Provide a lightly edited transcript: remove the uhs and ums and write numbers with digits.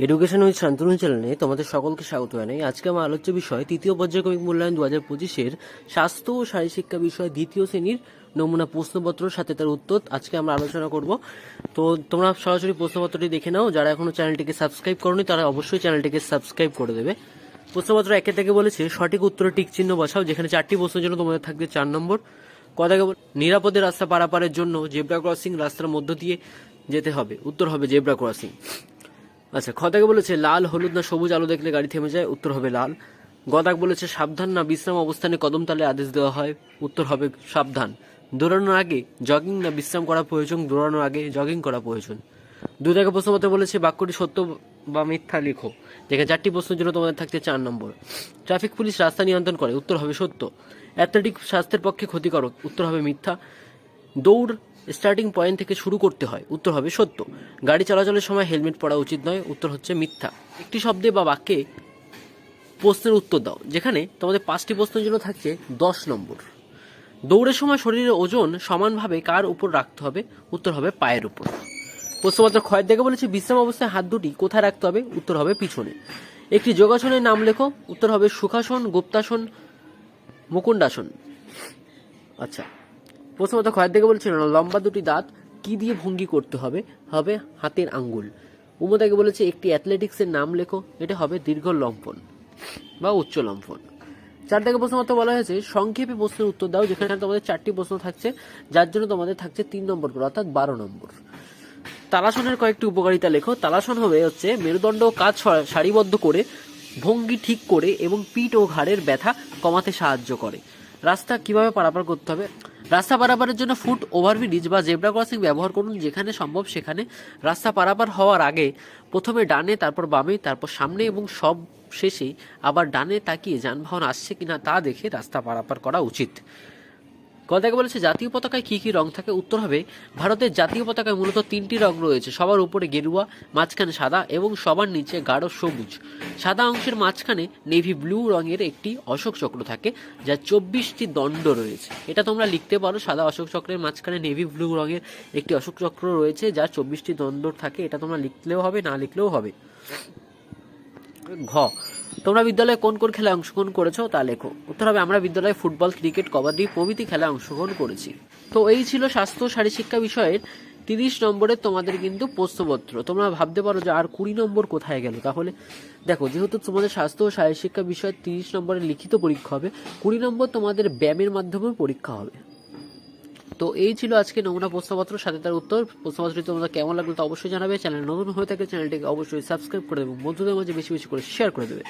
Education with Shantanu চ্যানেলে তোমাদের সকলকে স্বাগত জানাই। আজকে আমার আলোচ্য বিষয় তৃতীয় পর্যায়ক্রমিক মূল্যায়ন 2025-এর স্বাস্থ্য ও শারীরশিক্ষা বিষয় দ্বিতীয় শ্রেণীর নমুনা প্রশ্নপত্র সাথে তার উত্তর আজকে আমরা আলোচনা করব। তো তোমরা সরাসরি প্রশ্নপত্রটি দেখে নাও। যারা এখনো চ্যানেলটিকে সাবস্ক্রাইব করোনি তারা অবশ্যই চ্যানেলটিকে সাবস্ক্রাইব করে দেবে। প্রশ্নপত্র 1 থেকে বলেছে সঠিক উত্তরে টিক চিহ্ন বসাও, যেখানে 4টি প্রশ্নের জন্য তোমাদের থাকবে 4 নম্বর। কথা নিরাপদে রাস্তা পারাপারের জন্য জেব্রা ক্রসিং রাস্তার মধ্য দিয়ে যেতে হবে, উত্তর হবে জেব্রা ক্রসিং। আচ্ছা, খদাকে বলেছে লাল, হলুদ না সবুজ আলো দেখলে গাড়ি থেমে যায়, উত্তর হবে লাল। গদাক বলেছে সাবধান না বিশ্রাম অবস্থানে কদম তালে আদেশ দেওয়া হয়, উত্তর হবে সাবধান। দৌড়ানোর আগে জগিং না বিশ্রাম করা প্রয়োজন, দৌড়ানোর আগে জগিং করা প্রয়োজন। দুদাকে প্রশ্নপত্র বলেছে বাক্যটি সত্য বা মিথ্যা লেখো, যেখানে 4টি প্রশ্নের জন্য তোমাদের থাকছে 4 নম্বর। ট্রাফিক পুলিশ রাস্তা নিয়ন্ত্রণ করে, উত্তর হবে সত্য। অ্যাথলেটিক স্বাস্থ্যের পক্ষে ক্ষতিকারক, উত্তর হবে মিথ্যা। দৌড় স্টার্টিং পয়েন্ট থেকে শুরু করতে হয়, উত্তর হবে সত্য। গাড়ি চলাচলের সময় হেলমেট পরা উচিত নয়, উত্তর হচ্ছে মিথ্যা। একটি শব্দে বা বাক্যে প্রশ্নের উত্তর দাও, যেখানে তোমাদের 5টি প্রশ্নের জন্য থাকছে 10 নম্বর। দৌড়ের সময় শরীরের ওজন সমানভাবে কার উপর রাখতে হবে, উত্তর হবে পায়ের উপর। প্রশ্নপত্র ক্ষয়ের দেখে বলেছে বিশ্রাম অবস্থায় হাত দুটি কোথায় রাখতে হবে, উত্তর হবে পিছনে। একটি যোগাসনের নাম লেখো, উত্তর হবে সুখাসন, গুপ্তাসন, মুকুন্ডাসন। আচ্ছা, প্রথমত ক্ষয়ের দিকে বলছিল লম্বা দুটি দাঁত কি দিয়ে ভঙ্গি করতে হবে, হবে হাতের আঙ্গুল। উমদাকে বলেছে একটি অ্যাথলেটিক্সের নাম লেখো, এটা হবে দীর্ঘ লম্ফন বা উচ্চ লম্ফন। 4 থেকে প্রশ্ন মতো বলা হয়েছে সংক্ষেপে প্রশ্নের উত্তর দাও, যেখানে তোমাদের 4টি প্রশ্ন থাকছে, যার জন্য তোমাদের থাকছে 3 নম্বর করে, অর্থাৎ 12 নম্বর। তালাসনের কয়েকটি উপকারিতা লেখো। তালাসন হচ্ছে মেরুদণ্ড কাজ সারিবদ্ধ করে, ভঙ্গি ঠিক করে এবং পিঠ ও ঘাড়ের ব্যথা কমাতে সাহায্য করে। রাস্তা কিভাবে পারাপার করতে হবে, রাস্তা পারাপারের জন্য ফুট ওভারব্রিজ বা জেব্রা ক্রসিং ব্যবহার করুন, যেখানে সম্ভব সেখানে। রাস্তা পারাপার হওয়ার আগে প্রথমে ডানে, তারপর বামে, তারপর সামনে এবং সব শেষে আবার ডানে তাকিয়ে যানবাহন আসছে কিনা তা দেখে রাস্তা পারাপার করা উচিত। কথাকে বলেছে জাতীয় পতাকায় কি কি রং থাকে, উত্তর হবে ভারতের জাতীয় পতাকায় মূলত 3টি রং রয়েছে, সবার উপরে গেরুয়া, মাঝখানে সাদা এবং সবার নিচে গাঢ় সবুজ। সাদা অংশের মাঝখানে নেভি ব্লু রঙের একটি অশোক চক্র থাকে, যার 24টি দণ্ড রয়েছে। এটা তোমরা লিখতে পারো, সাদা অশোক চক্রের মাঝখানে নেভি ব্লু রঙের একটি অশোক চক্র রয়েছে, যার 24টি দণ্ড থাকে। এটা তোমরা লিখলেও হবে, না লিখলেও হবে। ঘ, তোমরা বিদ্যালয়ে কোন কোন খেলায় অংশগ্রহণ করেছো তা লেখো, উত্তর হবে আমরা বিদ্যালয়ে ফুটবল, ক্রিকেট, কবাডি প্রভৃতি খেলায় অংশগ্রহণ করেছি। তো এই ছিল স্বাস্থ্য ও শারীরশিক্ষা বিষয়ের 30 নম্বরের তোমাদের কিন্তু প্রশ্নপত্র। তোমরা ভাবতে পারো যে আর 20 নম্বর কোথায় গেল, তাহলে দেখো, যেহেতু তোমাদের স্বাস্থ্য ও শারীরশিক্ষা বিষয়ের 30 নম্বরের লিখিত পরীক্ষা হবে, 20 নম্বর তোমাদের ব্যায়ামের মাধ্যমে পরীক্ষা হবে। তো এই ছিল আজকে নমুনা প্রশ্নপত্র সাথে তার উত্তর। প্রশ্নপত্রটি তোমাদের কেমন লাগলো তা অবশ্যই জানাবে। চ্যানেল নতুন হয়ে থাকে চ্যানেলটিকে অবশ্যই সাবস্ক্রাইব করে দেবে এবং বন্ধুদের মাঝে বেশি বেশি করে শেয়ার করে দেবে।